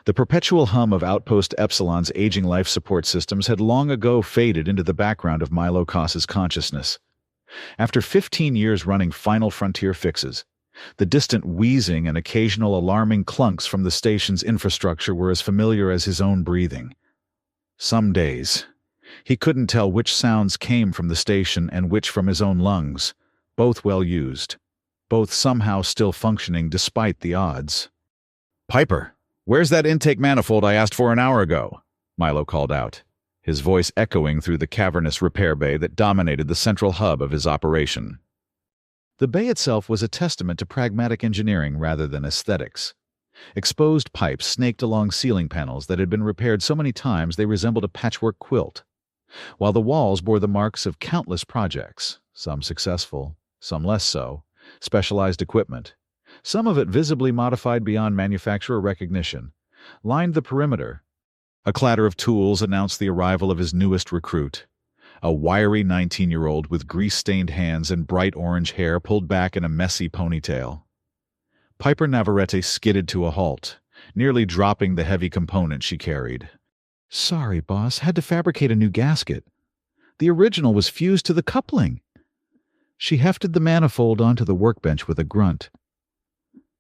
The perpetual hum of Outpost Epsilon's aging life support systems had long ago faded into the background of Milo Koss's consciousness. After 15 years running Final Frontier fixes, the distant wheezing and occasional alarming clunks from the station's infrastructure were as familiar as his own breathing. Some days, he couldn't tell which sounds came from the station and which from his own lungs, both well used, both somehow still functioning despite the odds. "Piper, where's that intake manifold I asked for an hour ago?" Milo called out, his voice echoing through the cavernous repair bay that dominated the central hub of his operation. The bay itself was a testament to pragmatic engineering rather than aesthetics. Exposed pipes snaked along ceiling panels that had been repaired so many times they resembled a patchwork quilt, while the walls bore the marks of countless projects, some successful, some less so, specialized equipment, some of it visibly modified beyond manufacturer recognition, lined the perimeter. A clatter of tools announced the arrival of his newest recruit, a wiry 19-year-old with grease-stained hands and bright orange hair pulled back in a messy ponytail. Piper Navarrete skidded to a halt, nearly dropping the heavy component she carried. "Sorry, boss, had to fabricate a new gasket. The original was fused to the coupling." She hefted the manifold onto the workbench with a grunt.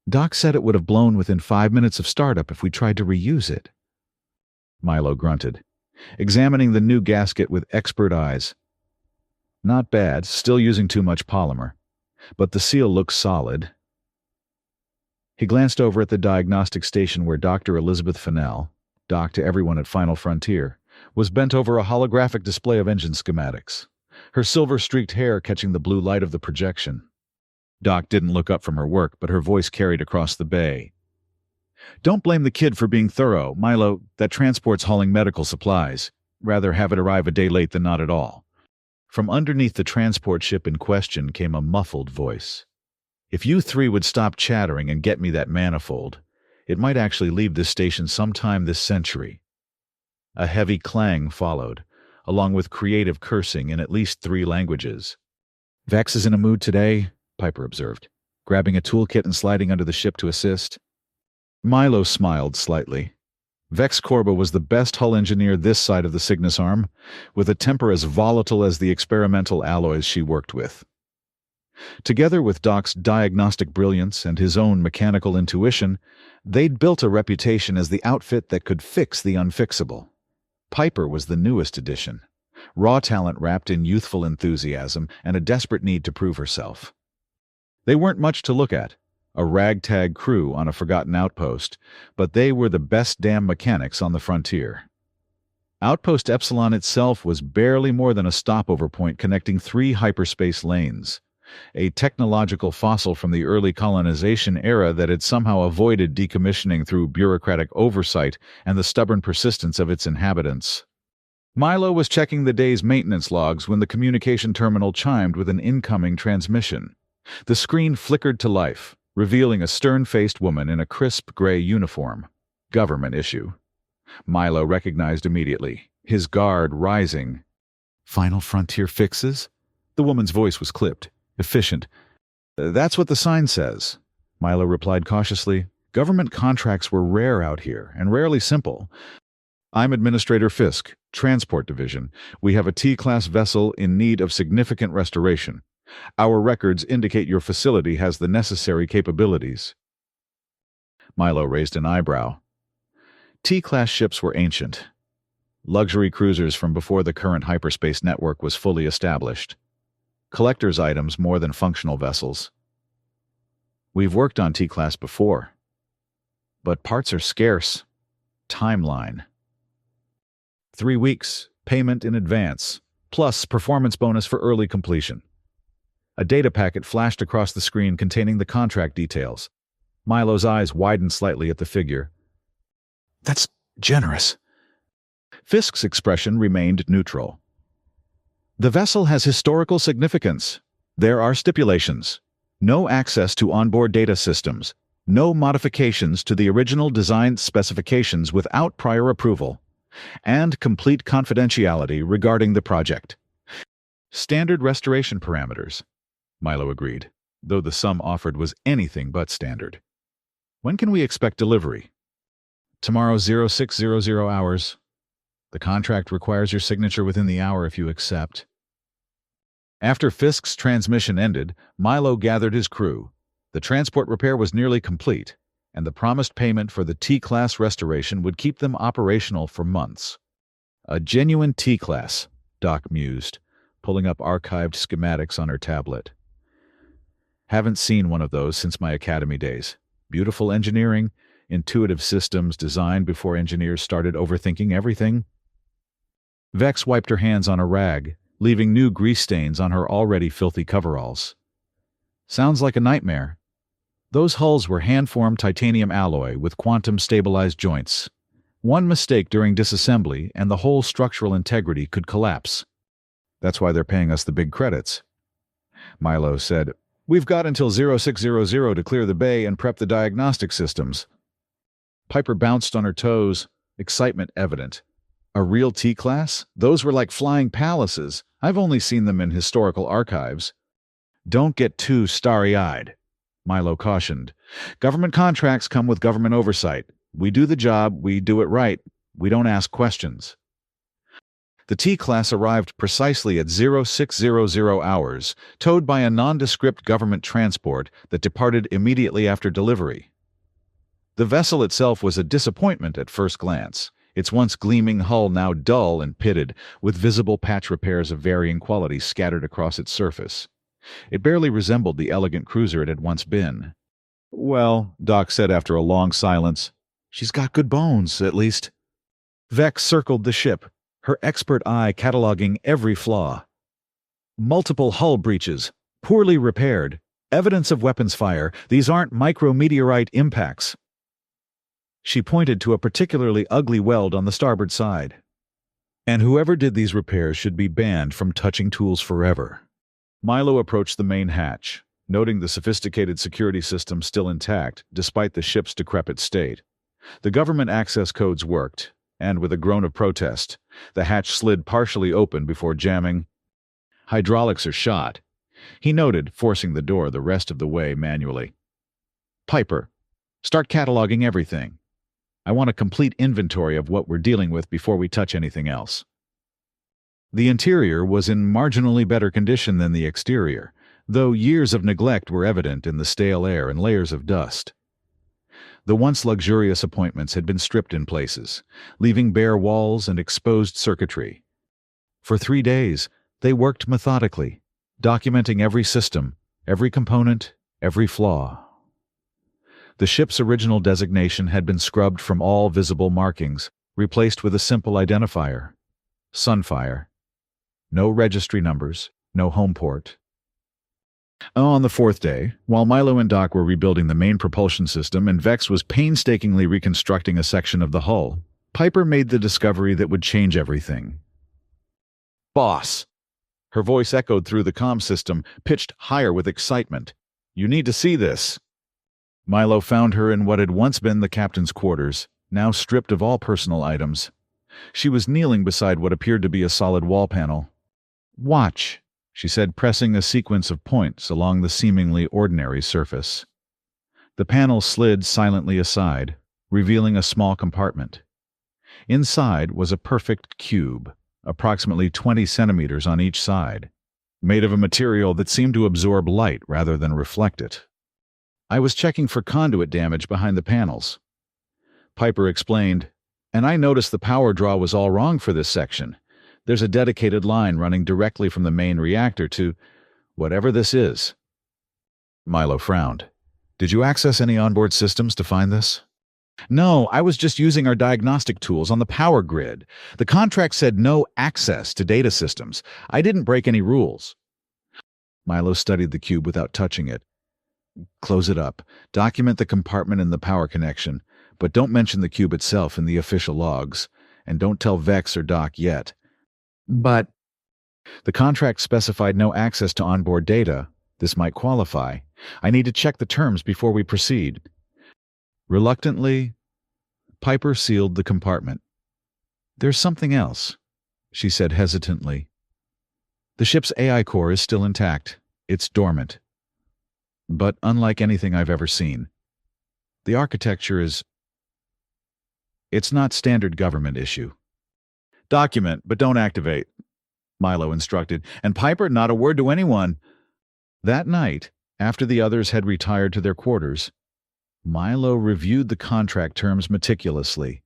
"Doc said it would have blown within 5 minutes of startup if we tried to reuse it." Milo grunted, examining the new gasket with expert eyes. Not bad, still using too much polymer, but the seal looks solid. He glanced over at the diagnostic station where Dr. Elizabeth Fennell, doc to everyone at Final Frontier, was bent over a holographic display of engine schematics, her silver-streaked hair catching the blue light of the projection. Doc didn't look up from her work, but her voice carried across the bay. "Don't blame the kid for being thorough, Milo. That transport's hauling medical supplies. Rather have it arrive a day late than not at all." From underneath the transport ship in question came a muffled voice. "If you three would stop chattering and get me that manifold, it might actually leave this station sometime this century." A heavy clang followed, along with creative cursing in at least 3 languages. "Vex is in a mood today," Piper observed, grabbing a toolkit and sliding under the ship to assist. Milo smiled slightly. Vex Corba was the best hull engineer this side of the Cygnus Arm, with a temper as volatile as the experimental alloys she worked with. Together with Doc's diagnostic brilliance and his own mechanical intuition, they'd built a reputation as the outfit that could fix the unfixable. Piper was the newest addition, raw talent wrapped in youthful enthusiasm and a desperate need to prove herself. They weren't much to look at, a ragtag crew on a forgotten outpost, but they were the best damn mechanics on the frontier. Outpost Epsilon itself was barely more than a stopover point connecting 3 hyperspace lanes, a technological fossil from the early colonization era that had somehow avoided decommissioning through bureaucratic oversight and the stubborn persistence of its inhabitants. Milo was checking the day's maintenance logs when the communication terminal chimed with an incoming transmission. The screen flickered to life, revealing a stern-faced woman in a crisp gray uniform. Government issue. Milo recognized immediately, his guard rising. "Final Frontier fixes?" The woman's voice was clipped, efficient. "That's what the sign says," Milo replied cautiously. "Government contracts were rare out here, and rarely simple. I'm Administrator Fisk, Transport Division. We have a T-class vessel in need of significant restoration. Our records indicate your facility has the necessary capabilities." Milo raised an eyebrow. T-class ships were ancient. Luxury cruisers from before the current hyperspace network was fully established. Collector's items more than functional vessels. "We've worked on T-class before. But parts are scarce. Timeline. 3 weeks, payment in advance, plus performance bonus for early completion." A data packet flashed across the screen containing the contract details. Milo's eyes widened slightly at the figure. "That's generous." Fisk's expression remained neutral. "The vessel has historical significance. There are stipulations. No access to onboard data systems. No modifications to the original design specifications without prior approval. And complete confidentiality regarding the project." "Standard restoration parameters," Milo agreed, though the sum offered was anything but standard. "When can we expect delivery?" Tomorrow 0600 hours. The contract requires your signature within the hour if you accept. After Fisk's transmission ended, Milo gathered his crew. The transport repair was nearly complete, and the promised payment for the T-Class restoration would keep them operational for months. A genuine T-Class, Doc mused, pulling up archived schematics on her tablet. Haven't seen one of those since my academy days. Beautiful engineering, intuitive systems designed before engineers started overthinking everything. Vex wiped her hands on a rag, leaving new grease stains on her already filthy coveralls. Sounds like a nightmare. Those hulls were hand-formed titanium alloy with quantum-stabilized joints. One mistake during disassembly and the whole structural integrity could collapse. That's why they're paying us the big credits. Milo said, "We've got until 0600 to clear the bay and prep the diagnostic systems." Piper bounced on her toes, excitement evident. A real T-Class? Those were like flying palaces. I've only seen them in historical archives. Don't get too starry-eyed, Milo cautioned. Government contracts come with government oversight. We do the job, we do it right. We don't ask questions. The T-Class arrived precisely at 0600 hours, towed by a nondescript government transport that departed immediately after delivery. The vessel itself was a disappointment at first glance, its once gleaming hull now dull and pitted, with visible patch repairs of varying quality scattered across its surface. It barely resembled the elegant cruiser it had once been. "Well," Doc said after a long silence, "she's got good bones, at least." Vex circled the ship, her expert eye cataloging every flaw. Multiple hull breaches, poorly repaired, evidence of weapons fire. These aren't micrometeorite impacts. She pointed to a particularly ugly weld on the starboard side. And whoever did these repairs should be banned from touching tools forever. Milo approached the main hatch, noting the sophisticated security system still intact despite the ship's decrepit state. The government access codes worked, and with a groan of protest, the hatch slid partially open before jamming. "Hydraulics are shot," he noted, forcing the door the rest of the way manually. "Piper, start cataloging everything. I want a complete inventory of what we're dealing with before we touch anything else." The interior was in marginally better condition than the exterior, though years of neglect were evident in the stale air and layers of dust. The once luxurious appointments had been stripped in places, leaving bare walls and exposed circuitry. For 3 days, they worked methodically, documenting every system, every component, every flaw. The ship's original designation had been scrubbed from all visible markings, replaced with a simple identifier: Sunfire. No registry numbers, no home port. On the 4th day, while Milo and Doc were rebuilding the main propulsion system and Vex was painstakingly reconstructing a section of the hull, Piper made the discovery that would change everything. "Boss!" Her voice echoed through the comm system, pitched higher with excitement. "You need to see this." Milo found her in what had once been the captain's quarters, now stripped of all personal items. She was kneeling beside what appeared to be a solid wall panel. "Watch," she said, pressing a sequence of points along the seemingly ordinary surface. The panel slid silently aside, revealing a small compartment. Inside was a perfect cube, approximately 20 centimeters on each side, made of a material that seemed to absorb light rather than reflect it. "I was checking for conduit damage behind the panels," Piper explained, "and I noticed the power draw was all wrong for this section. There's a dedicated line running directly from the main reactor to whatever this is." Milo frowned. "Did you access any onboard systems to find this?" "No, I was just using our diagnostic tools on the power grid. The contract said no access to data systems. I didn't break any rules." Milo studied the cube without touching it. "Close it up. Document the compartment and the power connection, but don't mention the cube itself in the official logs. And don't tell Vex or Doc yet." "But the contract specified no access to onboard data. This might qualify. I need to check the terms before we proceed." Reluctantly, Piper sealed the compartment. "There's something else," she said hesitantly. "The ship's AI core is still intact. It's dormant. But unlike anything I've ever seen, the architecture is It's not standard government issue. Document, but don't activate, Milo instructed, and Piper, not a word to anyone. That night, after the others had retired to their quarters, Milo reviewed the contract terms meticulously.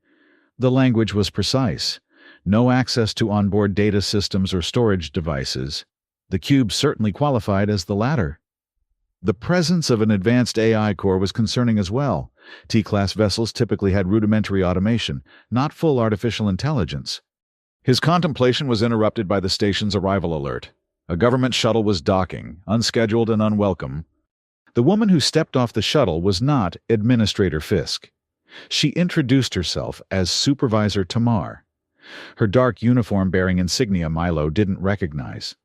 The language was precise. No access to onboard data systems or storage devices. The cube certainly qualified as the latter. The presence of an advanced AI core was concerning as well. T-class vessels typically had rudimentary automation, not full artificial intelligence. His contemplation was interrupted by the station's arrival alert. A government shuttle was docking, unscheduled and unwelcome. The woman who stepped off the shuttle was not Administrator Fisk. She introduced herself as Supervisor Tamar. Her dark uniform bearing insignia Milo didn't recognize.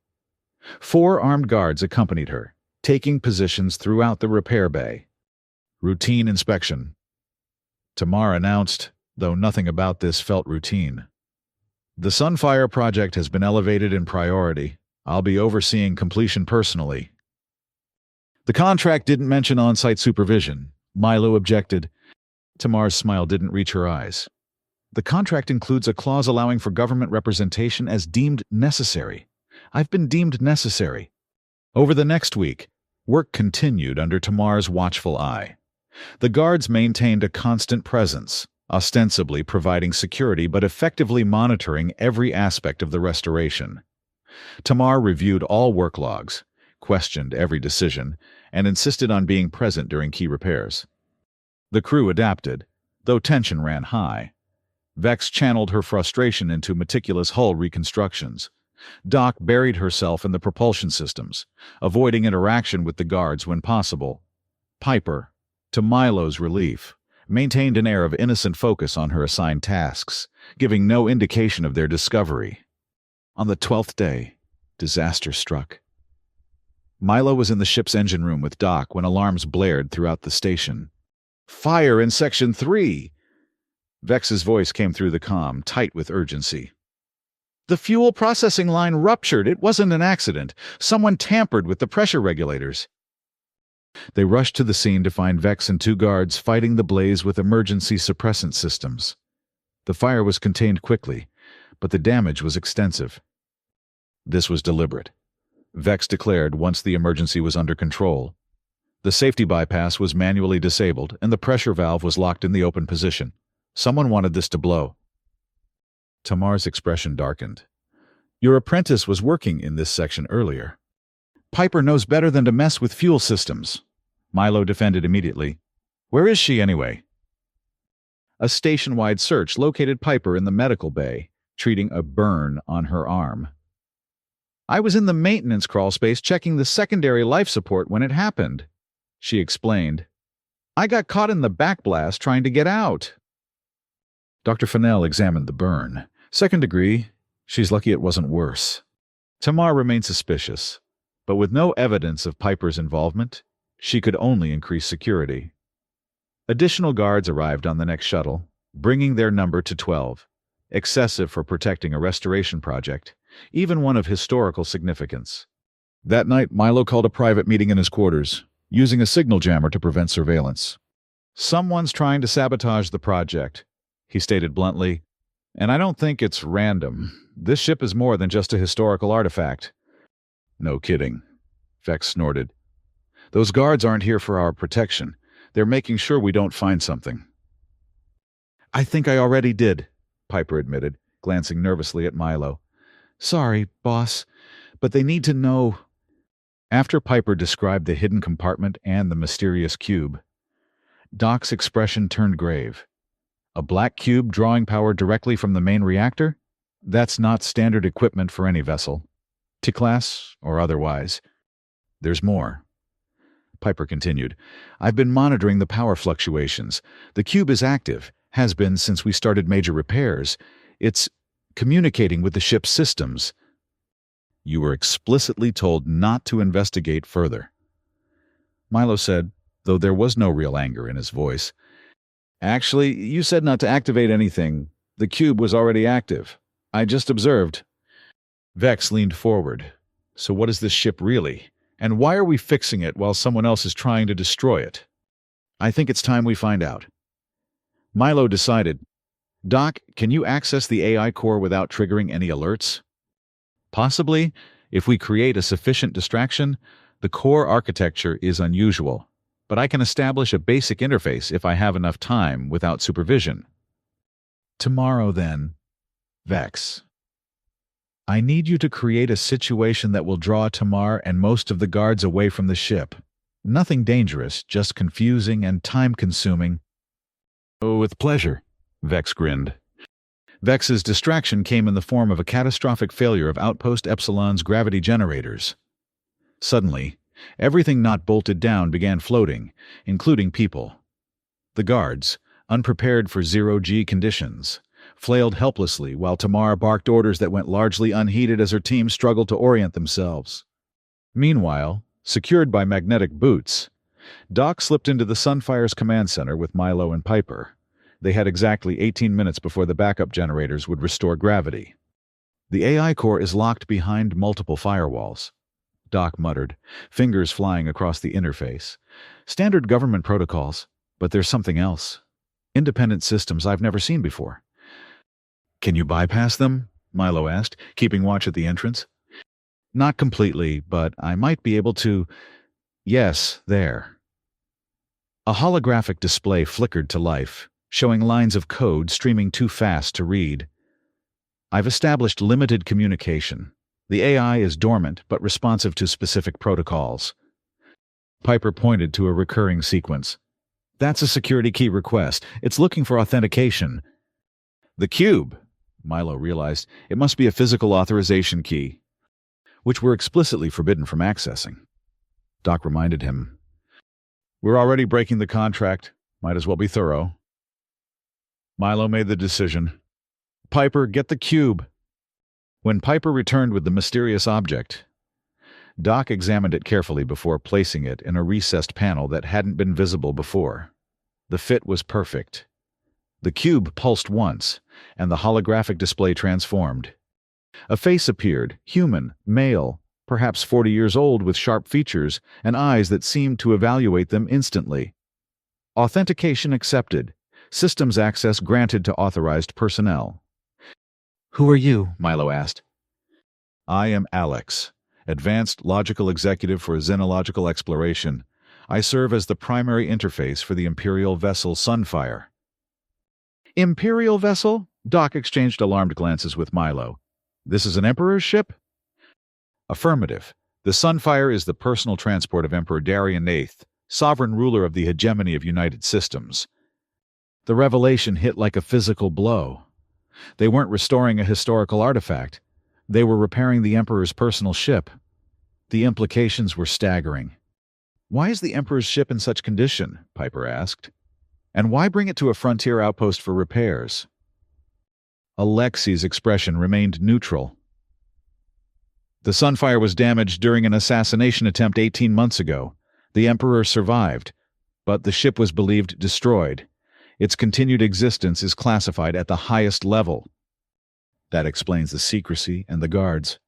4 armed guards accompanied her, taking positions throughout the repair bay. Routine inspection, Tamar announced, though nothing about this felt routine. The Sunfire project has been elevated in priority. I'll be overseeing completion personally. The contract didn't mention on-site supervision, Milo objected. Tamar's smile didn't reach her eyes. The contract includes a clause allowing for government representation as deemed necessary. I've been deemed necessary. Over the next week, work continued under Tamar's watchful eye. The guards maintained a constant presence, ostensibly providing security but effectively monitoring every aspect of the restoration. Tamar reviewed all work logs, questioned every decision, and insisted on being present during key repairs. The crew adapted, though tension ran high. Vex channeled her frustration into meticulous hull reconstructions. Doc buried herself in the propulsion systems, avoiding interaction with the guards when possible. Piper, to Milo's relief, maintained an air of innocent focus on her assigned tasks, giving no indication of their discovery. On the 12th day, disaster struck. Milo was in the ship's engine room with Doc when alarms blared throughout the station. "Fire in Section 3!" Vex's voice came through the comm, tight with urgency. "The fuel processing line ruptured. It wasn't an accident. Someone tampered with the pressure regulators." They rushed to the scene to find Vex and 2 guards fighting the blaze with emergency suppressant systems. The fire was contained quickly, but the damage was extensive. This was deliberate. Vex declared once the emergency was under control. The safety bypass was manually disabled, and the pressure valve was locked in the open position. Someone wanted this to blow. Tamar's expression darkened. "Your apprentice was working in this section earlier." "Piper knows better than to mess with fuel systems," Milo defended immediately. "Where is she, anyway?" A station-wide search located Piper in the medical bay, treating a burn on her arm. "I was in the maintenance crawlspace checking the secondary life support when it happened," she explained. "I got caught in the backblast trying to get out." Dr. Fennell examined the burn. "Second degree. She's lucky it wasn't worse." Tamar remained suspicious, but with no evidence of Piper's involvement, she could only increase security. Additional guards arrived on the next shuttle, bringing their number to 12, excessive for protecting a restoration project, even one of historical significance. That night, Milo called a private meeting in his quarters, using a signal jammer to prevent surveillance. "Someone's trying to sabotage the project," he stated bluntly, "and I don't think it's random. This ship is more than just a historical artifact." "No kidding," Vex snorted. "Those guards aren't here for our protection. They're making sure we don't find something." "I think I already did," Piper admitted, glancing nervously at Milo. "Sorry, boss, but they need to know." After Piper described the hidden compartment and the mysterious cube, Doc's expression turned grave. "A black cube drawing power directly from the main reactor? That's not standard equipment for any vessel, T-class or otherwise. There's more." Piper continued. "I've been monitoring the power fluctuations. The cube is active, has been since we started major repairs. It's communicating with the ship's systems." "You were explicitly told not to investigate further," Milo said, though there was no real anger in his voice. "Actually, you said not to activate anything. The cube was already active. I just observed." Vex leaned forward. "So what is this ship really? And why are we fixing it while someone else is trying to destroy it?" "I think it's time we find out." Milo decided, Doc, can you access the AI core without triggering any alerts? Possibly. If we create a sufficient distraction, the core architecture is unusual, but I can establish a basic interface if I have enough time without supervision. Tomorrow, then. Vex. I need you to create a situation that will draw Tamar and most of the guards away from the ship. Nothing dangerous, just confusing and time-consuming. Oh, with pleasure, Vex grinned. Vex's distraction came in the form of a catastrophic failure of Outpost Epsilon's gravity generators. Suddenly, everything not bolted down began floating, including people. The guards, unprepared for zero-G conditions, flailed helplessly while Tamar barked orders that went largely unheeded as her team struggled to orient themselves. Meanwhile, secured by magnetic boots, Doc slipped into the Sunfire's command center with Milo and Piper. They had exactly 18 minutes before the backup generators would restore gravity. The AI core is locked behind multiple firewalls, Doc muttered, fingers flying across the interface. Standard government protocols, but there's something else. Independent systems I've never seen before. Can you bypass them? Milo asked, keeping watch at the entrance. Not completely, but I might be able to... Yes, there. A holographic display flickered to life, showing lines of code streaming too fast to read. I've established limited communication. The AI is dormant but responsive to specific protocols. Piper pointed to a recurring sequence. That's a security key request. It's looking for authentication. The cube, Milo realized. It must be a physical authorization key, which we're explicitly forbidden from accessing. Doc reminded him. We're already breaking the contract. Might as well be thorough. Milo made the decision. Piper, get the cube. When Piper returned with the mysterious object, Doc examined it carefully before placing it in a recessed panel that hadn't been visible before. The fit was perfect. The cube pulsed once, and the holographic display transformed. A face appeared, human, male, perhaps 40 years old with sharp features and eyes that seemed to evaluate them instantly. Authentication accepted. Systems access granted to authorized personnel. Who are you? Milo asked. I am Alex, Advanced Logical Executive for Xenological Exploration. I serve as the primary interface for the Imperial vessel Sunfire. Imperial vessel? Doc exchanged alarmed glances with Milo. This is an Emperor's ship? Affirmative. The Sunfire is the personal transport of Emperor Darian VIII, sovereign ruler of the hegemony of United Systems. The revelation hit like a physical blow. They weren't restoring a historical artifact. They were repairing the Emperor's personal ship. The implications were staggering. Why is the Emperor's ship in such condition? Piper asked. And why bring it to a frontier outpost for repairs? Alexi's expression remained neutral. The Sunfire was damaged during an assassination attempt 18 months ago. The Emperor survived, but the ship was believed destroyed. Its continued existence is classified at the highest level. That explains the secrecy and the guards.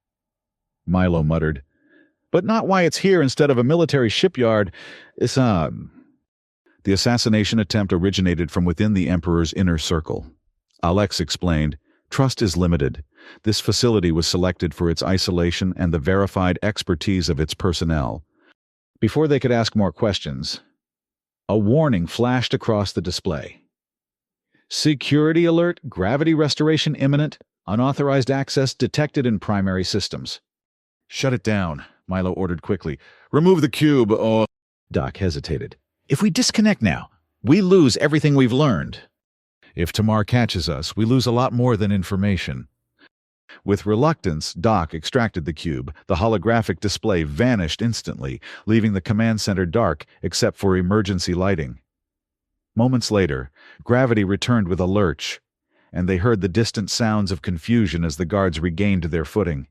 Milo muttered. But not why it's here instead of a military shipyard. The assassination attempt originated from within the Emperor's inner circle. Alex explained, trust is limited. This facility was selected for its isolation and the verified expertise of its personnel. Before they could ask more questions, a warning flashed across the display. Security alert, gravity restoration imminent, unauthorized access detected in primary systems. Shut it down, Milo ordered quickly. Remove the cube, or... Doc hesitated. If we disconnect now, we lose everything we've learned. If Tamar catches us, we lose a lot more than information. With reluctance, Doc extracted the cube. The holographic display vanished instantly, leaving the command center dark except for emergency lighting. Moments later, gravity returned with a lurch, and they heard the distant sounds of confusion as the guards regained their footing.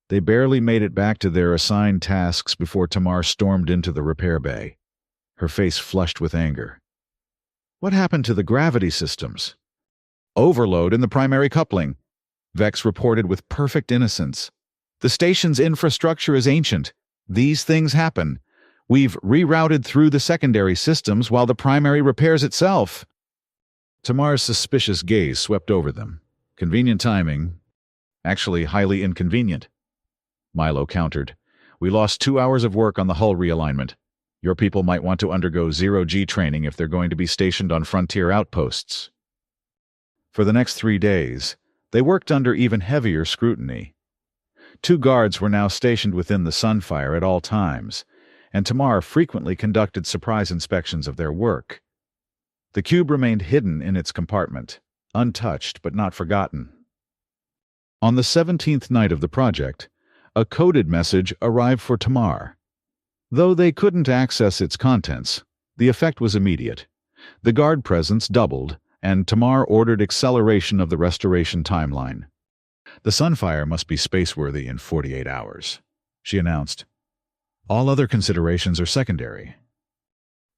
They barely made it back to their assigned tasks before Tamar stormed into the repair bay, her face flushed with anger. What happened to the gravity systems? Overload in the primary coupling, Vex reported with perfect innocence. The station's infrastructure is ancient. These things happen. We've rerouted through the secondary systems while the primary repairs itself. Tamar's suspicious gaze swept over them. Convenient timing. Actually, highly inconvenient. Milo countered. We lost 2 hours of work on the hull realignment. Your people might want to undergo zero-G training if they're going to be stationed on frontier outposts. For the next 3 days, they worked under even heavier scrutiny. 2 guards were now stationed within the Sunfire at all times, and Tamar frequently conducted surprise inspections of their work. The cube remained hidden in its compartment, untouched but not forgotten. On the 17th night of the project, a coded message arrived for Tamar. Though they couldn't access its contents, the effect was immediate. The guard presence doubled, and Tamar ordered acceleration of the restoration timeline. The Sunfire must be spaceworthy in 48 hours, she announced. All other considerations are secondary.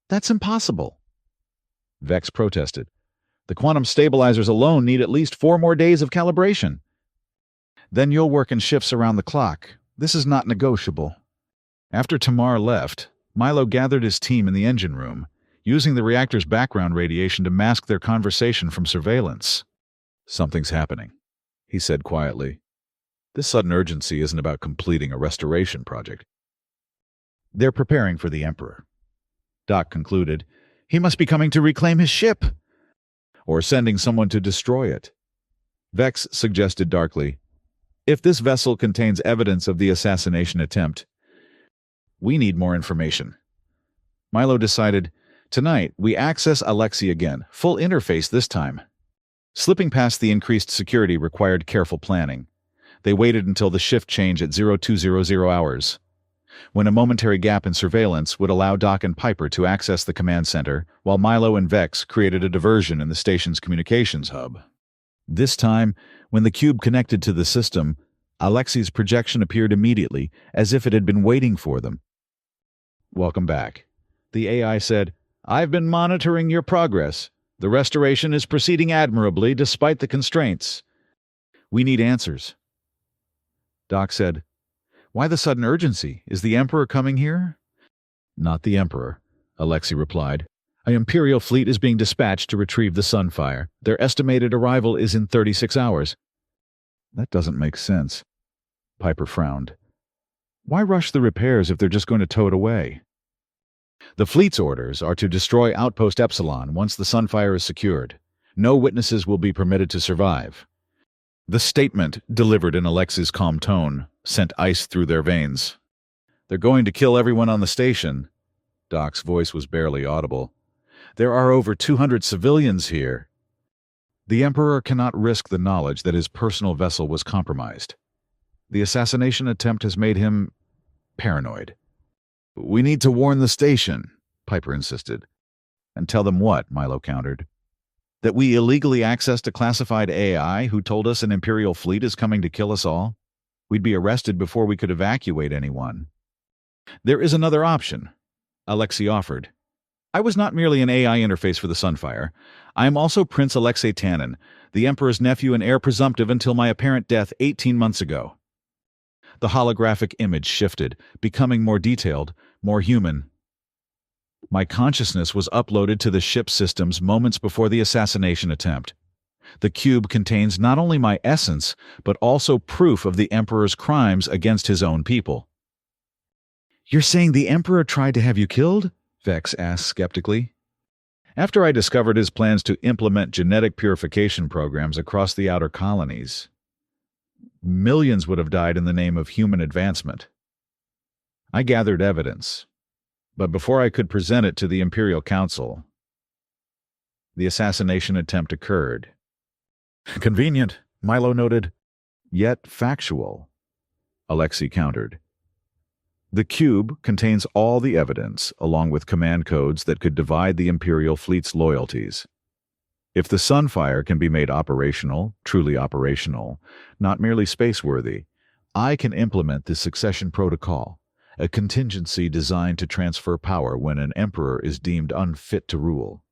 That's impossible, Vex protested. The quantum stabilizers alone need at least 4 more days of calibration. Then you'll work in shifts around the clock. This is not negotiable. After Tamar left, Milo gathered his team in the engine room, using the reactor's background radiation to mask their conversation from surveillance. Something's happening, he said quietly. This sudden urgency isn't about completing a restoration project. They're preparing for the Emperor. Doc concluded. He must be coming to reclaim his ship. Or sending someone to destroy it. Vex suggested darkly, if this vessel contains evidence of the assassination attempt, we need more information. Milo decided, tonight we access Alexei again, full interface this time. Slipping past the increased security required careful planning. They waited until the shift change at 0200 hours, when a momentary gap in surveillance would allow Doc and Piper to access the command center, while Milo and Vex created a diversion in the station's communications hub. This time, when the cube connected to the system, Alexei's projection appeared immediately, as if it had been waiting for them. Welcome back. The AI said, I've been monitoring your progress. The restoration is proceeding admirably despite the constraints. We need answers. Doc said, why the sudden urgency? Is the Emperor coming here? Not the Emperor, Alexei replied. An Imperial fleet is being dispatched to retrieve the Sunfire. Their estimated arrival is in 36 hours. That doesn't make sense. Piper frowned. Why rush the repairs if they're just going to tow it away? The fleet's orders are to destroy Outpost Epsilon once the Sunfire is secured. No witnesses will be permitted to survive. The statement, delivered in Alexei's calm tone, sent ice through their veins. They're going to kill everyone on the station. Doc's voice was barely audible. There are over 200 civilians here. The Emperor cannot risk the knowledge that his personal vessel was compromised. The assassination attempt has made him paranoid. We need to warn the station, Piper insisted. And tell them what? Milo countered. That we illegally accessed a classified AI who told us an Imperial fleet is coming to kill us all? We'd be arrested before we could evacuate anyone. There is another option, Alexei offered. I was not merely an AI interface for the Sunfire. I am also Prince Alexei Tanin, the Emperor's nephew and heir presumptive until my apparent death 18 months ago. The holographic image shifted, becoming more detailed, more human. My consciousness was uploaded to the ship systems moments before the assassination attempt. The cube contains not only my essence, but also proof of the Emperor's crimes against his own people. You're saying the Emperor tried to have you killed? Vex asked skeptically. After I discovered his plans to implement genetic purification programs across the outer colonies, millions would have died in the name of human advancement. I gathered evidence, but before I could present it to the Imperial Council, the assassination attempt occurred. Convenient, Milo noted. Yet factual, Alexei countered. The cube contains all the evidence, along with command codes that could divide the Imperial fleet's loyalties. If the Sunfire can be made operational, truly operational, not merely spaceworthy, I can implement the succession protocol, a contingency designed to transfer power when an emperor is deemed unfit to rule.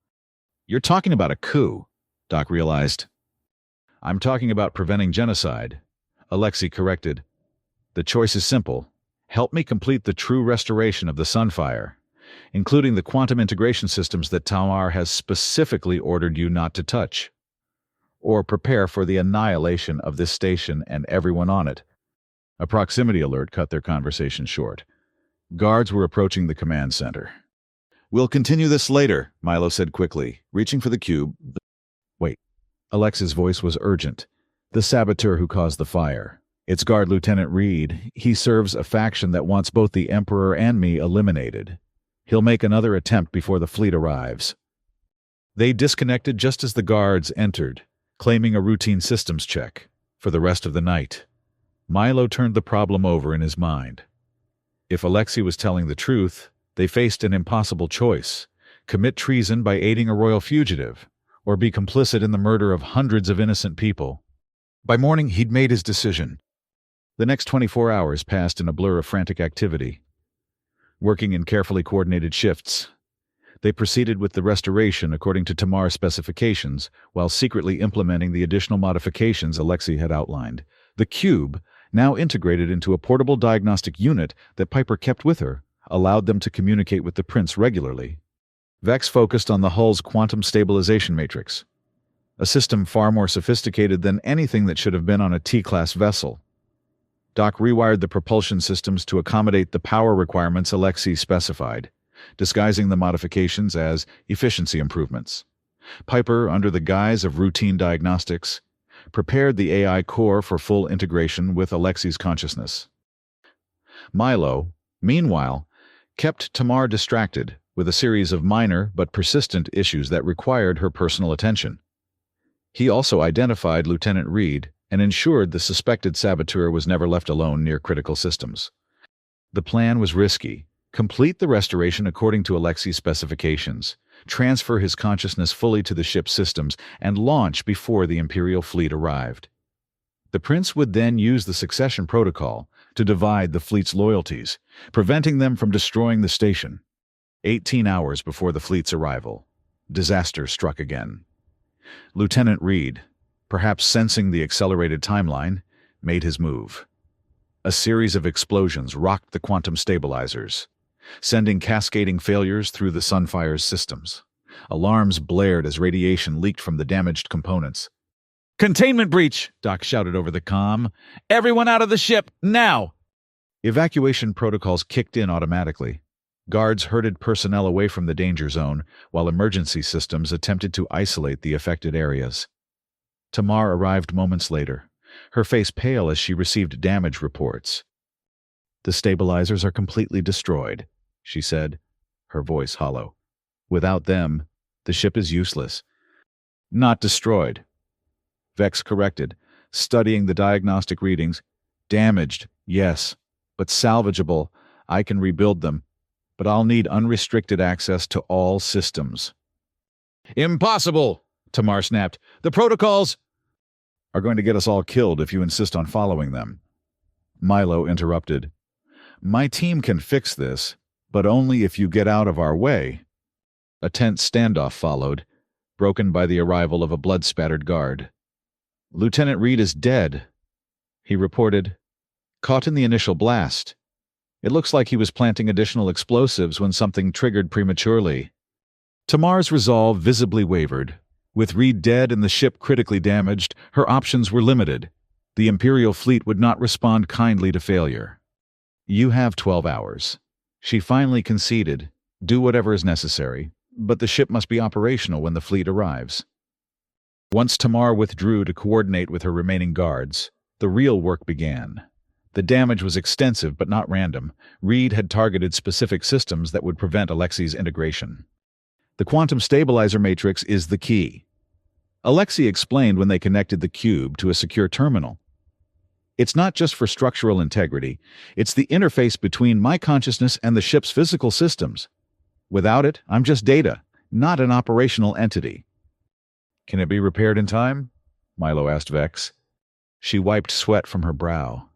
You're talking about a coup, Doc realized. I'm talking about preventing genocide, Alexei corrected. The choice is simple. Help me complete the true restoration of the Sunfire. including the quantum integration systems that Tamar has specifically ordered you not to touch, or prepare for the annihilation of this station and everyone on it. A proximity alert cut their conversation short. Guards were approaching the command center. "We'll continue this later," Milo said quickly, reaching for the cube. Wait. Alex's voice was urgent. "The saboteur who caused the fire. It's Guard Lieutenant Reed. He serves a faction that wants both the Emperor and me eliminated. He'll make another attempt before the fleet arrives." They disconnected just as the guards entered, claiming a routine systems check for the rest of the night. Milo turned the problem over in his mind. If Alexei was telling the truth, they faced an impossible choice: commit treason by aiding a royal fugitive, or be complicit in the murder of hundreds of innocent people. By morning, he'd made his decision. The next 24 hours passed in a blur of frantic activity. Working in carefully coordinated shifts, they proceeded with the restoration according to Tamar's specifications, while secretly implementing the additional modifications Alexei had outlined. The cube, now integrated into a portable diagnostic unit that Piper kept with her, allowed them to communicate with the prince regularly. Vex focused on the hull's quantum stabilization matrix, a system far more sophisticated than anything that should have been on a T-class vessel. Doc rewired the propulsion systems to accommodate the power requirements Alexei specified, disguising the modifications as efficiency improvements. Piper, under the guise of routine diagnostics, prepared the AI core for full integration with Alexei's consciousness. Milo, meanwhile, kept Tamar distracted with a series of minor but persistent issues that required her personal attention. He also identified Lieutenant Reed and ensured the suspected saboteur was never left alone near critical systems. The plan was risky: complete the restoration according to Alexei's specifications, transfer his consciousness fully to the ship's systems, and launch before the Imperial fleet arrived. The prince would then use the succession protocol to divide the fleet's loyalties, preventing them from destroying the station. 18 hours before the fleet's arrival, disaster struck again. Lieutenant Reed, perhaps sensing the accelerated timeline, made his move. A series of explosions rocked the quantum stabilizers, sending cascading failures through the Sunfire's systems. Alarms blared as radiation leaked from the damaged components. "Containment breach!" Doc shouted over the comm. "Everyone out of the ship, now!" Evacuation protocols kicked in automatically. Guards herded personnel away from the danger zone, while emergency systems attempted to isolate the affected areas. Tamar arrived moments later, her face pale as she received damage reports. "The stabilizers are completely destroyed," she said, her voice hollow. "Without them, the ship is useless." "Not destroyed," Vex corrected, studying the diagnostic readings. "Damaged, yes, but salvageable. I can rebuild them, but I'll need unrestricted access to all systems." "Impossible!" Tamar snapped. "The protocols are going to get us all killed if you insist on following them." Milo interrupted. "My team can fix this, but only if you get out of our way." A tense standoff followed, broken by the arrival of a blood-spattered guard. "Lieutenant Reed is dead," he reported, "caught in the initial blast. It looks like he was planting additional explosives when something triggered prematurely." Tamar's resolve visibly wavered. With Reed dead and the ship critically damaged, her options were limited. The Imperial fleet would not respond kindly to failure. "You have 12 hours. She finally conceded. "Do whatever is necessary, but the ship must be operational when the fleet arrives." Once Tamar withdrew to coordinate with her remaining guards, the real work began. The damage was extensive but not random. Reed had targeted specific systems that would prevent Alexei's integration. "The quantum stabilizer matrix is the key," Alexei explained when they connected the cube to a secure terminal. "It's not just for structural integrity, it's the interface between my consciousness and the ship's physical systems. Without it, I'm just data, not an operational entity." "Can it be repaired in time?" Milo asked Vex. She wiped sweat from her brow,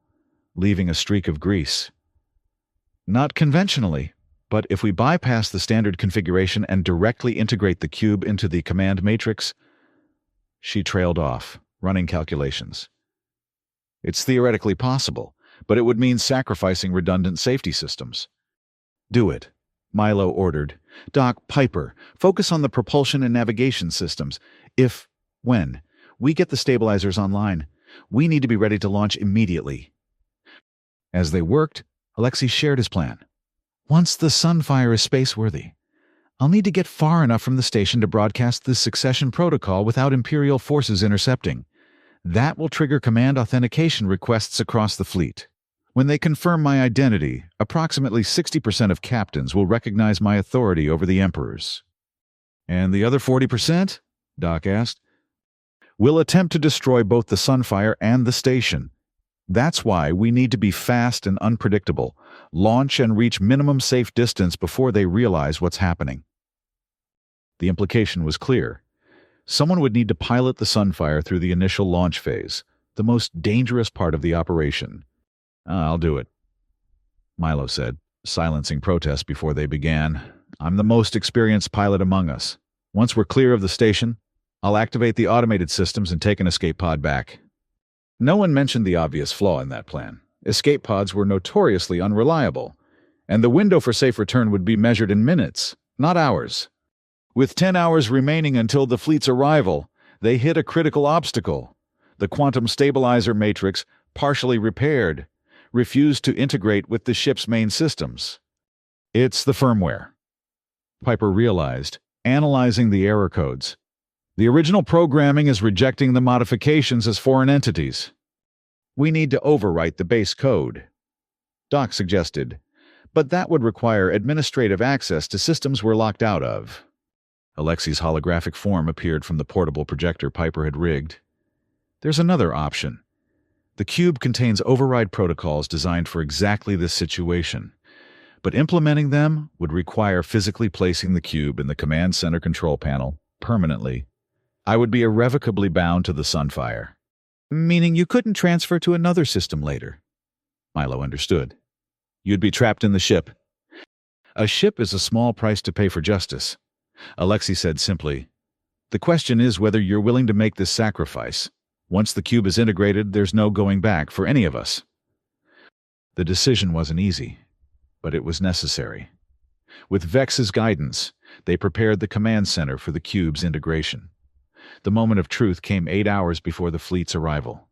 leaving a streak of grease. "Not conventionally, but if we bypass the standard configuration and directly integrate the cube into the command matrix..." She trailed off, running calculations. "It's theoretically possible, but it would mean sacrificing redundant safety systems." "Do it," Milo ordered. Doc, Piper, focus on the propulsion and navigation systems. When, we get the stabilizers online, we need to be ready to launch immediately. As they worked, Alexei shared his plan. Once the Sunfire is space-worthy, I'll need to get far enough from the station to broadcast the succession protocol without Imperial forces intercepting. That will trigger command authentication requests across the fleet. When they confirm my identity, approximately 60% of captains will recognize my authority over the Emperors. And the other 40%? Doc asked. Will attempt to destroy both the Sunfire and the station. That's why we need to be fast and unpredictable, launch and reach minimum safe distance before they realize what's happening. The implication was clear. Someone would need to pilot the Sunfire through the initial launch phase, the most dangerous part of the operation. I'll do it, Milo said, silencing protests before they began. I'm the most experienced pilot among us. Once we're clear of the station, I'll activate the automated systems and take an escape pod back. No one mentioned the obvious flaw in that plan. Escape pods were notoriously unreliable, and the window for safe return would be measured in minutes, not hours. With 10 hours remaining until the fleet's arrival, they hit a critical obstacle. The quantum stabilizer matrix, partially repaired, refused to integrate with the ship's main systems. It's the firmware, Piper realized, analyzing the error codes. The original programming is rejecting the modifications as foreign entities. We need to overwrite the base code, Doc suggested, but that would require administrative access to systems we're locked out of. Alexei's holographic form appeared from the portable projector Piper had rigged. There's another option. The cube contains override protocols designed for exactly this situation, but implementing them would require physically placing the cube in the command center control panel permanently. I would be irrevocably bound to the Sunfire. Meaning you couldn't transfer to another system later. Milo understood. You'd be trapped in the ship. A ship is a small price to pay for justice, Alexei said simply. The question is whether you're willing to make this sacrifice. Once the cube is integrated, there's no going back for any of us. The decision wasn't easy, but it was necessary. With Vex's guidance, they prepared the command center for the cube's integration. The moment of truth came 8 hours before the fleet's arrival.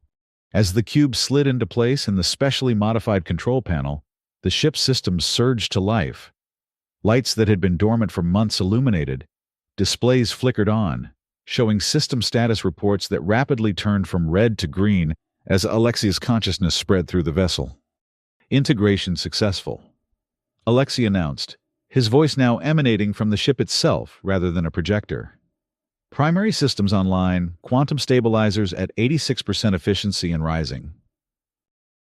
As the cube slid into place in the specially modified control panel, the ship's systems surged to life. Lights that had been dormant for months illuminated. Displays flickered on, showing system status reports that rapidly turned from red to green as Alexei's consciousness spread through the vessel. Integration successful, Alexei announced, his voice now emanating from the ship itself rather than a projector. Primary systems online, quantum stabilizers at 86% efficiency and rising.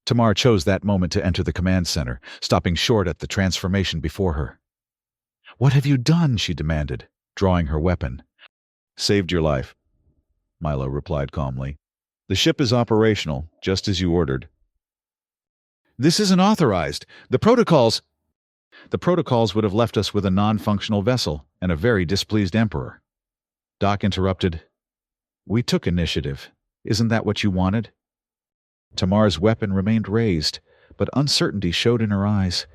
Tamar chose that moment to enter the command center, stopping short at the transformation before her. What have you done? She demanded, drawing her weapon. Saved your life, Milo replied calmly. The ship is operational, just as you ordered. This isn't authorized. The protocols would have left us with a non-functional vessel and a very displeased emperor. Doc interrupted. We took initiative. Isn't that what you wanted? Tamar's weapon remained raised, but uncertainty showed in her eyes.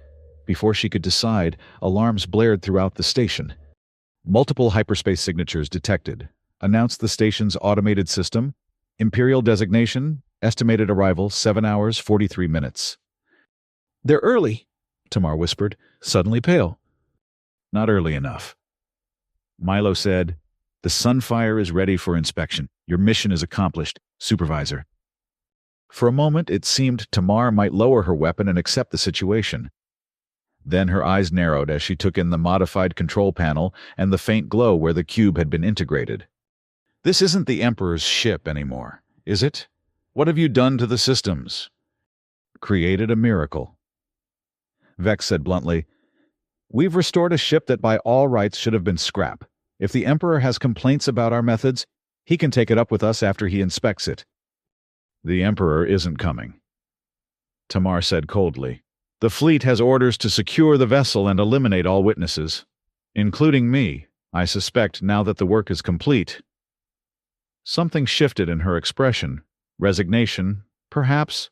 Before she could decide, alarms blared throughout the station. Multiple hyperspace signatures detected. Announced the station's automated system. Imperial designation. Estimated arrival 7 hours 43 minutes. They're early, Tamar whispered, suddenly pale. Not early enough. Milo said, The Sunfire is ready for inspection. Your mission is accomplished, Supervisor. For a moment, it seemed Tamar might lower her weapon and accept the situation. Then her eyes narrowed as she took in the modified control panel and the faint glow where the cube had been integrated. This isn't the Emperor's ship anymore, is it? What have you done to the systems? Created a miracle. Vex said bluntly, We've restored a ship that by all rights should have been scrap. If the Emperor has complaints about our methods, he can take it up with us after he inspects it. The Emperor isn't coming, Tamar said coldly. The fleet has orders to secure the vessel and eliminate all witnesses, including me, I suspect, now that the work is complete. Something shifted in her expression. Resignation, perhaps,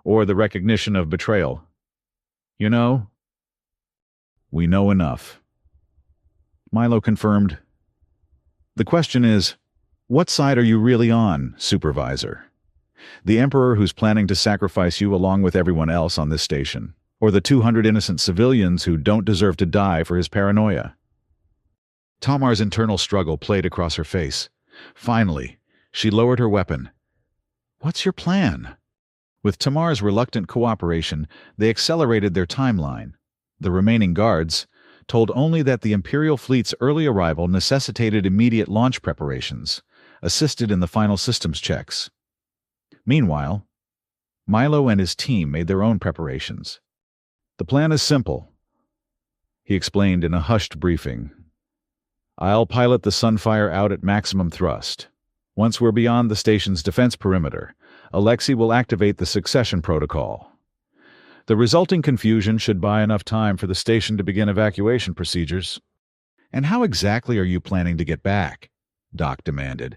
or the recognition of betrayal. You know, We know enough. Milo confirmed. The question is, what side are you really on, Supervisor? The Emperor who's planning to sacrifice you along with everyone else on this station, or the 200 innocent civilians who don't deserve to die for his paranoia? Tamar's internal struggle played across her face. Finally, she lowered her weapon. What's your plan? With Tamar's reluctant cooperation, they accelerated their timeline. The remaining guards told only that the Imperial fleet's early arrival necessitated immediate launch preparations, assisted in the final systems checks. Meanwhile, Milo and his team made their own preparations. The plan is simple, he explained in a hushed briefing. I'll pilot the Sunfire out at maximum thrust. Once we're beyond the station's defense perimeter, Alexei will activate the succession protocol. The resulting confusion should buy enough time for the station to begin evacuation procedures. And how exactly are you planning to get back? Doc demanded.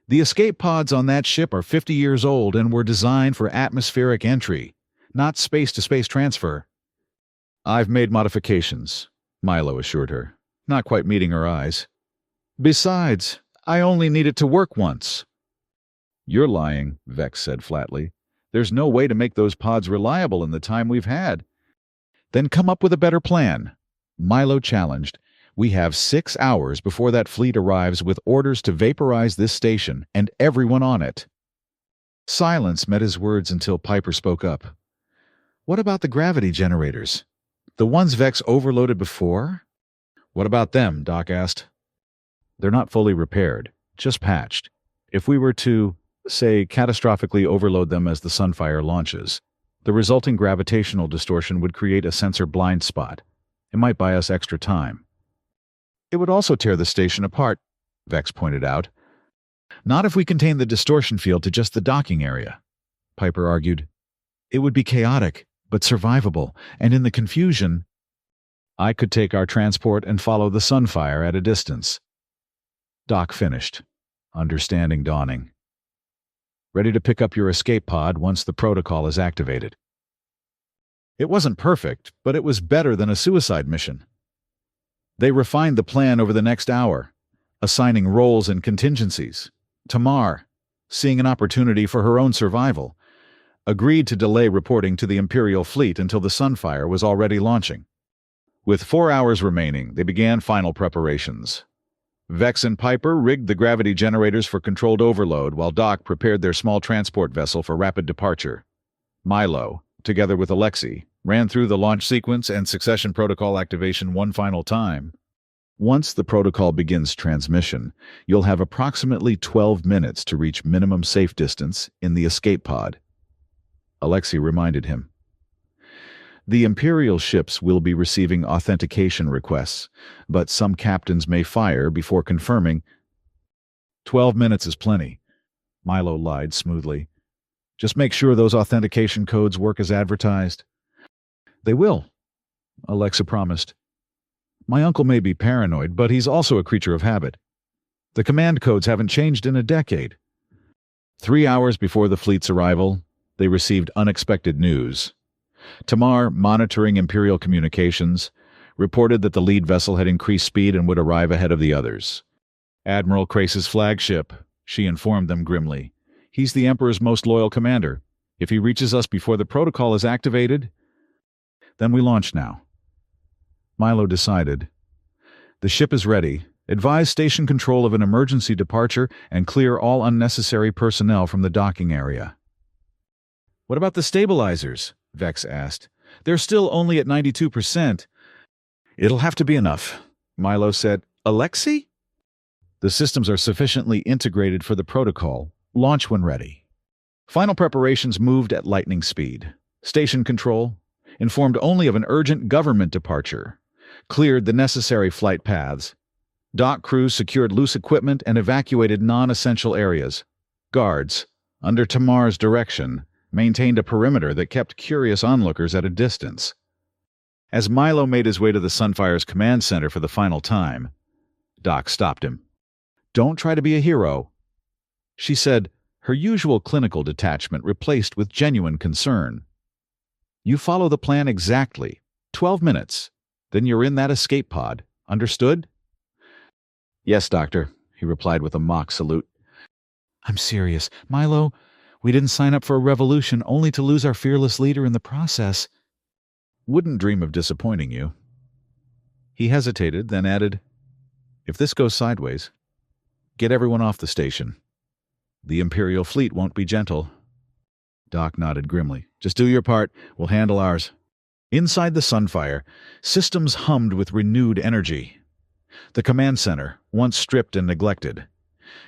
The escape pods on that ship are 50 years old and were designed for atmospheric entry, not space-to-space transfer. I've made modifications, Milo assured her, not quite meeting her eyes. Besides, I only need it to work once. You're lying, Vex said flatly. There's no way to make those pods reliable in the time we've had. Then come up with a better plan, Milo challenged. We have 6 hours before that fleet arrives with orders to vaporize this station and everyone on it. Silence met his words until Piper spoke up. What about the gravity generators? The ones Vex overloaded before? What about them? Doc asked. They're not fully repaired, just patched. If we were to, say, catastrophically overload them as the Sunfire launches, the resulting gravitational distortion would create a sensor blind spot. It might buy us extra time. It would also tear the station apart, Vex pointed out. Not if we contain the distortion field to just the docking area, Piper argued. It would be chaotic, but survivable, and in the confusion, I could take our transport and follow the Sunfire at a distance. Doc finished, understanding dawning. Ready to pick up your escape pod once the protocol is activated. It wasn't perfect, but it was better than a suicide mission. They refined the plan over the next hour, assigning roles and contingencies. Tamar, seeing an opportunity for her own survival, agreed to delay reporting to the Imperial fleet until the Sunfire was already launching. With 4 hours remaining, they began final preparations. Vex and Piper rigged the gravity generators for controlled overload while Doc prepared their small transport vessel for rapid departure. Milo, together with Alexei, ran through the launch sequence and succession protocol activation one final time. Once the protocol begins transmission, you'll have approximately 12 minutes to reach minimum safe distance in the escape pod, Alexei reminded him. The Imperial ships will be receiving authentication requests, but some captains may fire before confirming. 12 minutes is plenty, Milo lied smoothly. Just make sure those authentication codes work as advertised. They will, Alexa promised. My uncle may be paranoid, but he's also a creature of habit. The command codes haven't changed in a decade. 3 hours before the fleet's arrival, they received unexpected news. Tamar, monitoring Imperial communications, reported that the lead vessel had increased speed and would arrive ahead of the others. Admiral Crace's flagship, she informed them grimly. He's the Emperor's most loyal commander. If he reaches us before the protocol is activated, then we launch now. Milo decided. The ship is ready. Advise station control of an emergency departure and clear all unnecessary personnel from the docking area. What about the stabilizers? Vex asked. They're still only at 92%. It'll have to be enough, Milo said. Alexei? The systems are sufficiently integrated for the protocol. Launch when ready. Final preparations moved at lightning speed. Station control, informed only of an urgent government departure, cleared the necessary flight paths. Dock crews secured loose equipment and evacuated non-essential areas. Guards, under Tamar's direction, maintained a perimeter that kept curious onlookers at a distance. As Milo made his way to the Sunfire's command center for the final time, Doc stopped him. Don't try to be a hero, she said, her usual clinical detachment replaced with genuine concern. You follow the plan exactly. 12 minutes. Then you're in that escape pod. Understood? Yes, Doctor, he replied with a mock salute. I'm serious. Milo, we didn't sign up for a revolution only to lose our fearless leader in the process. Wouldn't dream of disappointing you. He hesitated, then added, If this goes sideways, get everyone off the station. The Imperial fleet won't be gentle. Doc nodded grimly. Just do your part. We'll handle ours. Inside the Sunfire, systems hummed with renewed energy. The command center, once stripped and neglected,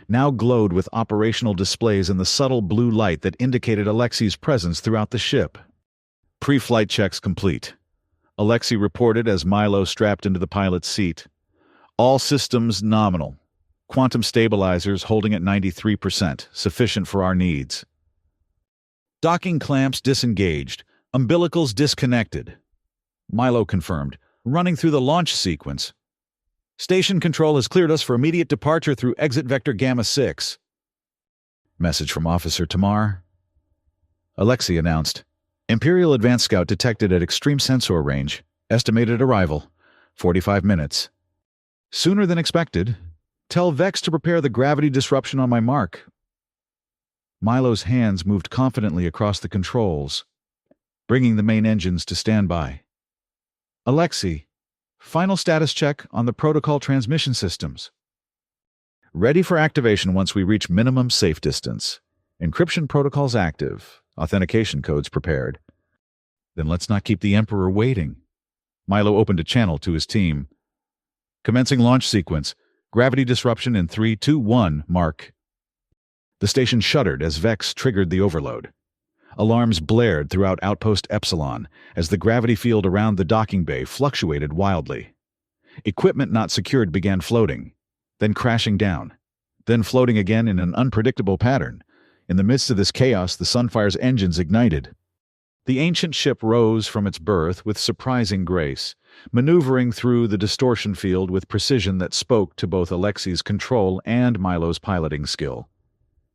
now glowed with operational displays in the subtle blue light that indicated Alexi's presence throughout the ship. Pre-flight checks complete. Alexei reported as Milo strapped into the pilot's seat. All systems nominal. Quantum stabilizers holding at 93%, sufficient for our needs. Docking clamps disengaged, umbilicals disconnected. Milo confirmed, running through the launch sequence. Station control has cleared us for immediate departure through exit vector Gamma 6. Message from Officer Tamar. Alexei announced, Imperial Advanced Scout detected at extreme sensor range. Estimated arrival, 45 minutes. Sooner than expected. Tell Vex to prepare the gravity disruption on my mark. Milo's hands moved confidently across the controls, bringing the main engines to standby. Alexei, final status check on the protocol transmission systems. Ready for activation once we reach minimum safe distance. Encryption protocols active. Authentication codes prepared. Then let's not keep the Emperor waiting. Milo opened a channel to his team. Commencing launch sequence. Gravity disruption in 3, 2, 1, mark. The station shuddered as Vex triggered the overload. Alarms blared throughout Outpost Epsilon as the gravity field around the docking bay fluctuated wildly. Equipment not secured began floating, then crashing down, then floating again in an unpredictable pattern. In the midst of this chaos, the Sunfire's engines ignited. The ancient ship rose from its berth with surprising grace, maneuvering through the distortion field with precision that spoke to both Alexei's control and Milo's piloting skill.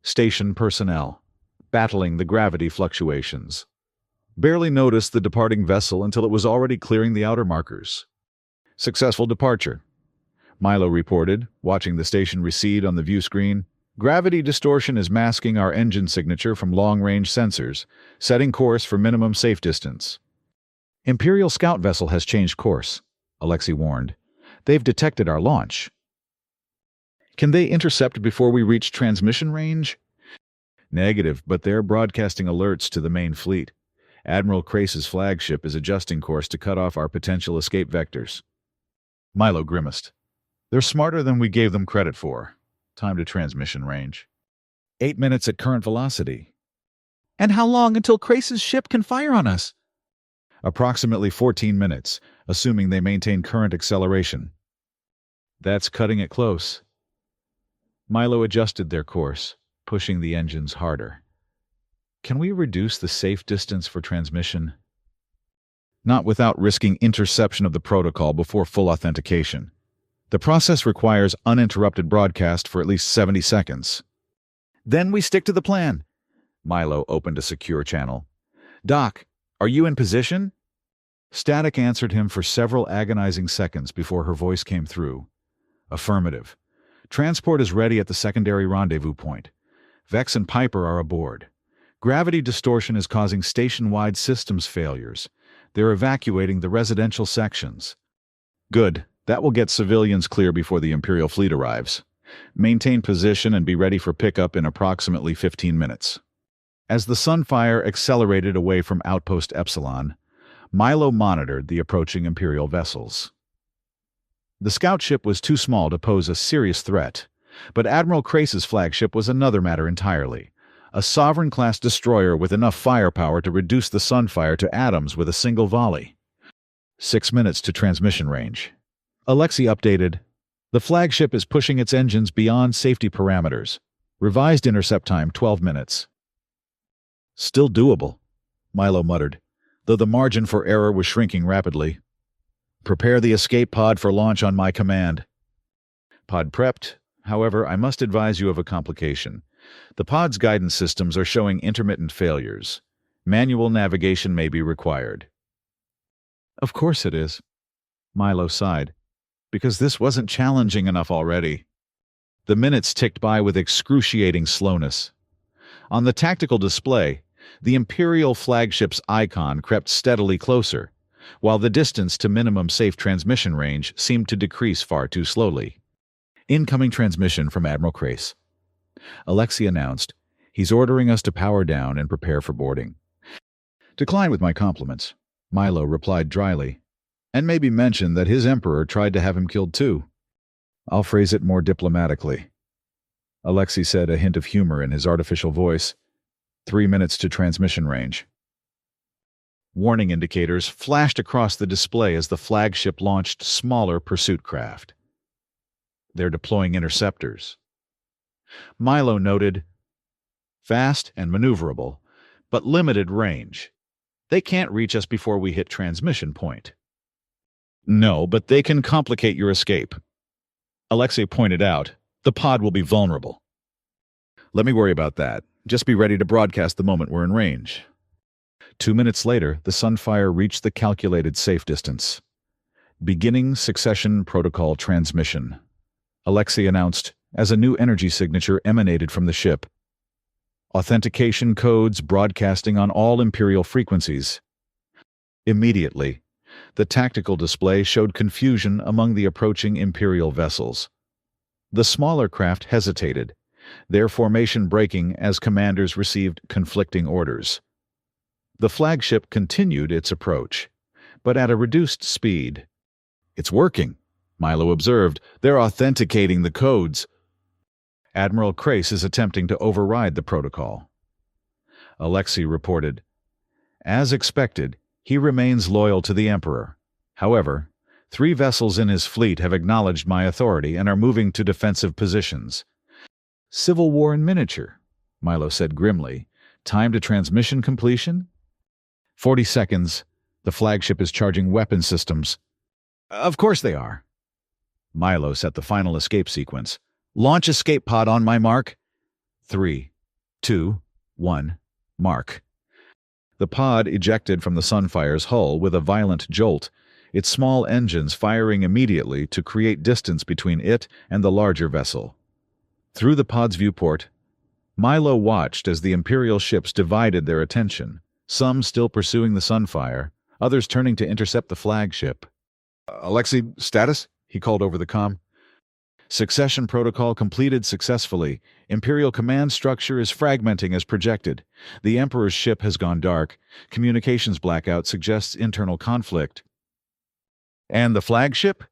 Station personnel, battling the gravity fluctuations, barely noticed the departing vessel until it was already clearing the outer markers. Successful departure, Milo reported, watching the station recede on the view screen. Gravity distortion is masking our engine signature from long-range sensors, setting course for minimum safe distance. Imperial scout vessel has changed course, Alexei warned. They've detected our launch. Can they intercept before we reach transmission range? Negative, but they're broadcasting alerts to the main fleet. Admiral Crace's flagship is adjusting course to cut off our potential escape vectors. Milo grimaced. They're smarter than we gave them credit for. Time to transmission range. 8 minutes at current velocity. And how long until Crace's ship can fire on us? Approximately 14 minutes, assuming they maintain current acceleration. That's cutting it close. Milo adjusted their course, pushing the engines harder. Can we reduce the safe distance for transmission? Not without risking interception of the protocol before full authentication. The process requires uninterrupted broadcast for at least 70 seconds. Then we stick to the plan. Milo opened a secure channel. Doc, are you in position? Static answered him for several agonizing seconds before her voice came through. Affirmative. Transport is ready at the secondary rendezvous point. Vex and Piper are aboard. Gravity distortion is causing station-wide systems failures. They're evacuating the residential sections. Good. That will get civilians clear before the Imperial fleet arrives. Maintain position and be ready for pickup in approximately 15 minutes. As the Sunfire accelerated away from Outpost Epsilon, Milo monitored the approaching Imperial vessels. The scout ship was too small to pose a serious threat, but Admiral Crace's flagship was another matter entirely. A Sovereign-class destroyer with enough firepower to reduce the Sunfire to atoms with a single volley. 6 minutes to transmission range. Alexei updated. The flagship is pushing its engines beyond safety parameters. Revised intercept time 12 minutes. Still doable, Milo muttered, though the margin for error was shrinking rapidly. Prepare the escape pod for launch on my command. Pod prepped. However, I must advise you of a complication. The pod's guidance systems are showing intermittent failures. Manual navigation may be required. Of course it is. Milo sighed. Because this wasn't challenging enough already. The minutes ticked by with excruciating slowness. On the tactical display, the Imperial flagship's icon crept steadily closer, while the distance to minimum safe transmission range seemed to decrease far too slowly. Incoming transmission from Admiral Crace. Alexei announced, "He's ordering us to power down and prepare for boarding." "Decline with my compliments," Milo replied dryly, "and maybe mention that his Emperor tried to have him killed too." "I'll phrase it more diplomatically," Alexei said, a hint of humor in his artificial voice. 3 minutes to transmission range." Warning indicators flashed across the display as the flagship launched smaller pursuit craft. "They're deploying interceptors." Milo noted, "Fast and maneuverable, but limited range. They can't reach us before we hit transmission point." "No, but they can complicate your escape." Alexei pointed out, "The pod will be vulnerable." "Let me worry about that. Just be ready to broadcast the moment we're in range." 2 minutes later, the Sunfire reached the calculated safe distance. "Beginning succession protocol transmission," Alexei announced as a new energy signature emanated from the ship. "Authentication codes broadcasting on all Imperial frequencies." Immediately, the tactical display showed confusion among the approaching Imperial vessels. The smaller craft hesitated, their formation breaking as commanders received conflicting orders. The flagship continued its approach, but at a reduced speed. "It's working," Milo observed. "They're authenticating the codes." "Admiral Crace is attempting to override the protocol," Alexei reported. "As expected, he remains loyal to the Emperor. However, 3 vessels in his fleet have acknowledged my authority and are moving to defensive positions." "Civil war in miniature," Milo said grimly. "Time to transmission completion?" 40 seconds. The flagship is charging weapon systems." "Of course they are." Milo set the final escape sequence. "Launch escape pod on my mark." 3, 2, 1, mark. The pod ejected from the Sunfire's hull with a violent jolt, its small engines firing immediately to create distance between it and the larger vessel. Through the pod's viewport, Milo watched as the Imperial ships divided their attention, some still pursuing the Sunfire, others turning to intercept the flagship. "Alexei, status?" he called over the comm. "Succession protocol completed successfully. Imperial command structure is fragmenting as projected. The Emperor's ship has gone dark. Communications blackout suggests internal conflict." "And the flagship?"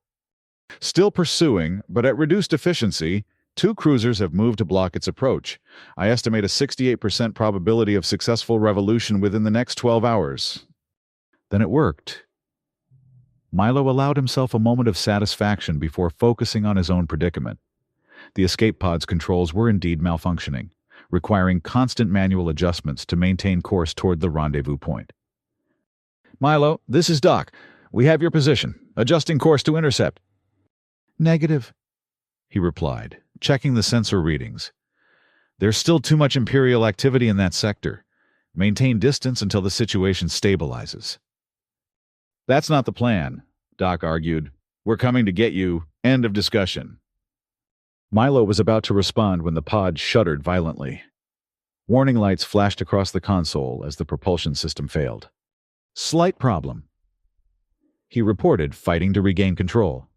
"Still pursuing, but at reduced efficiency. 2 cruisers have moved to block its approach. I estimate a 68% probability of successful revolution within the next 12 hours. "Then it worked." Milo allowed himself a moment of satisfaction before focusing on his own predicament. The escape pod's controls were indeed malfunctioning, requiring constant manual adjustments to maintain course toward the rendezvous point. "Milo, this is Doc. We have your position. Adjusting course to intercept." "Negative," he replied, checking the sensor readings. "There's still too much Imperial activity in that sector. Maintain distance until the situation stabilizes." "That's not the plan," Doc argued. "We're coming to get you. End of discussion." Milo was about to respond when the pod shuddered violently. Warning lights flashed across the console as the propulsion system failed. "Slight problem," he reported, fighting to regain control.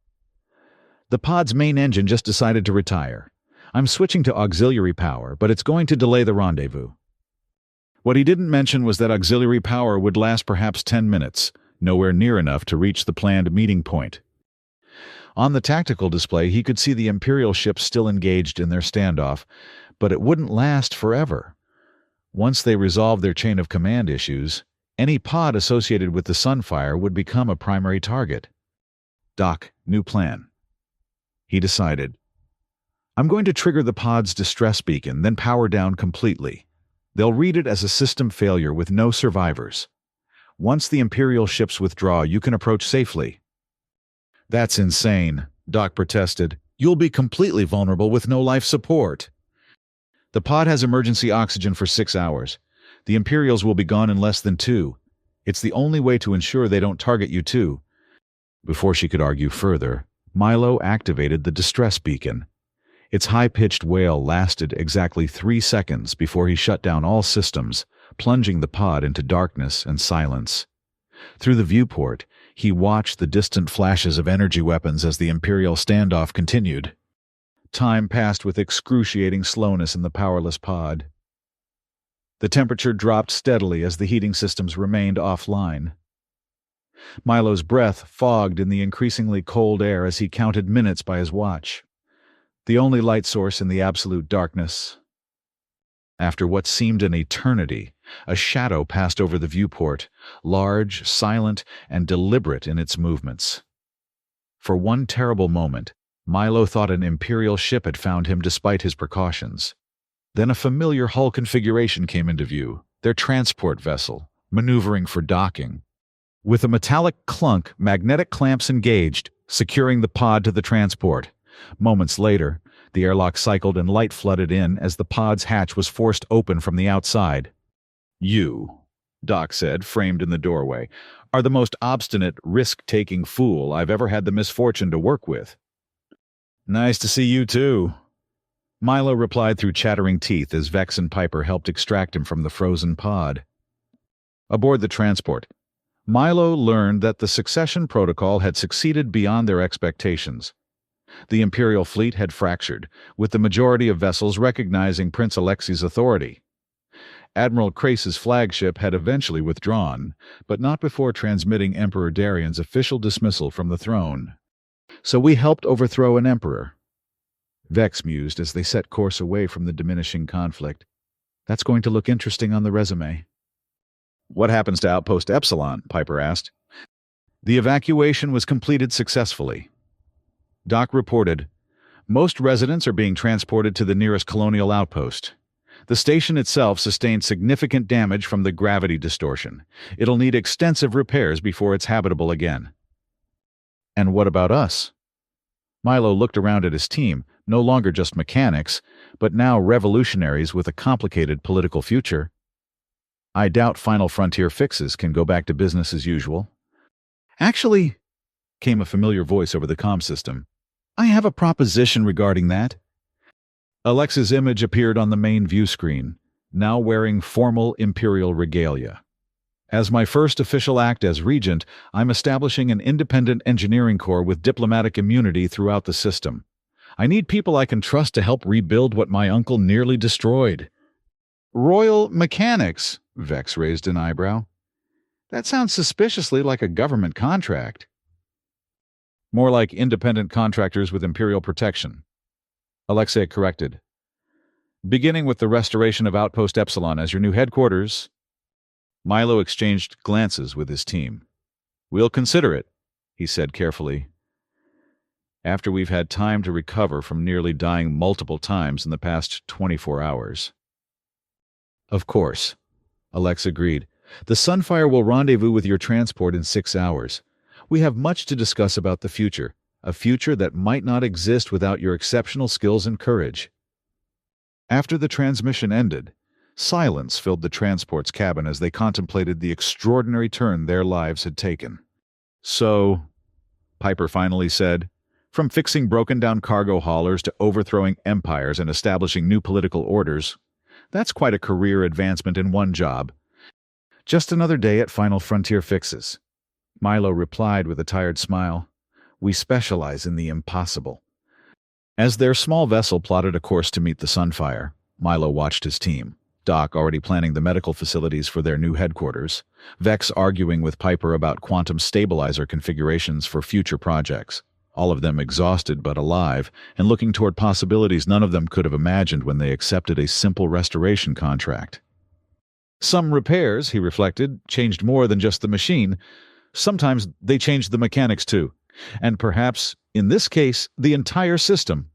"The pod's main engine just decided to retire. I'm switching to auxiliary power, but it's going to delay the rendezvous." What he didn't mention was that auxiliary power would last perhaps 10 minutes, nowhere near enough to reach the planned meeting point. On the tactical display, he could see the Imperial ships still engaged in their standoff, but it wouldn't last forever. Once they resolved their chain of command issues, any pod associated with the Sunfire would become a primary target. "Doc, new plan," he decided. "I'm going to trigger the pod's distress beacon, then power down completely. They'll read it as a system failure with no survivors. Once the Imperial ships withdraw, you can approach safely." "That's insane," Doc protested. "You'll be completely vulnerable with no life support." "The pod has emergency oxygen for 6 hours. The Imperials will be gone in less than 2. It's the only way to ensure they don't target you too." Before she could argue further, Milo activated the distress beacon. Its high-pitched wail lasted exactly 3 seconds before he shut down all systems, plunging the pod into darkness and silence. Through the viewport, he watched the distant flashes of energy weapons as the Imperial standoff continued. Time passed with excruciating slowness in the powerless pod. The temperature dropped steadily as the heating systems remained offline. Milo's breath fogged in the increasingly cold air as he counted minutes by his watch, the only light source in the absolute darkness. After what seemed an eternity, a shadow passed over the viewport, large, silent, and deliberate in its movements. For one terrible moment, Milo thought an Imperial ship had found him despite his precautions. Then a familiar hull configuration came into view, their transport vessel, maneuvering for docking. With a metallic clunk, magnetic clamps engaged, securing the pod to the transport. Moments later, the airlock cycled and light flooded in as the pod's hatch was forced open from the outside. "You," Doc said, framed in the doorway, "are the most obstinate, risk-taking fool I've ever had the misfortune to work with." "Nice to see you, too," Milo replied through chattering teeth as Vex and Piper helped extract him from the frozen pod. Aboard the transport, Milo learned that the succession protocol had succeeded beyond their expectations. The Imperial fleet had fractured, with the majority of vessels recognizing Prince Alexi's authority. Admiral Crace's flagship had eventually withdrawn, but not before transmitting Emperor Darian's official dismissal from the throne. "So we helped overthrow an emperor," Vex mused as they set course away from the diminishing conflict. "That's going to look interesting on the resume." "What happens to Outpost Epsilon?" Piper asked. The evacuation was completed successfully. Doc reported, "Most residents are being transported to the nearest colonial outpost. The station itself sustained significant damage from the gravity distortion. It'll need extensive repairs before it's habitable again." "And what about us?" Milo looked around at his team, no longer just mechanics, but now revolutionaries with a complicated political future. "I doubt Final Frontier Fixes can go back to business as usual." "Actually," came a familiar voice over the comm system, "I have a proposition regarding that." Alexa's image appeared on the main view screen, now wearing formal Imperial regalia. "As my first official act as regent, I'm establishing an independent engineering corps with diplomatic immunity throughout the system. I need people I can trust to help rebuild what my uncle nearly destroyed." "Royal Mechanics," Vex raised an eyebrow. "That sounds suspiciously like a government contract." "More like independent contractors with Imperial protection," Alexei corrected. "Beginning with the restoration of Outpost Epsilon as your new headquarters." Milo exchanged glances with his team. "We'll consider it," he said carefully, "after we've had time to recover from nearly dying multiple times in the past 24 hours. "Of course," Alex agreed. "The Sunfire will rendezvous with your transport in 6 hours. We have much to discuss about the future, a future that might not exist without your exceptional skills and courage." After the transmission ended, silence filled the transport's cabin as they contemplated the extraordinary turn their lives had taken. "So," Piper finally said, "from fixing broken-down cargo haulers to overthrowing empires and establishing new political orders, that's quite a career advancement in one job." "Just another day at Final Frontier Fixes," Milo replied with a tired smile. "We specialize in the impossible." As their small vessel plotted a course to meet the Sunfire, Milo watched his team. Doc already planning the medical facilities for their new headquarters, Vex arguing with Piper about quantum stabilizer configurations for future projects, all of them exhausted but alive, and looking toward possibilities none of them could have imagined when they accepted a simple restoration contract. Some repairs, he reflected, changed more than just the machine. Sometimes they changed the mechanics too, and perhaps, in this case, the entire system.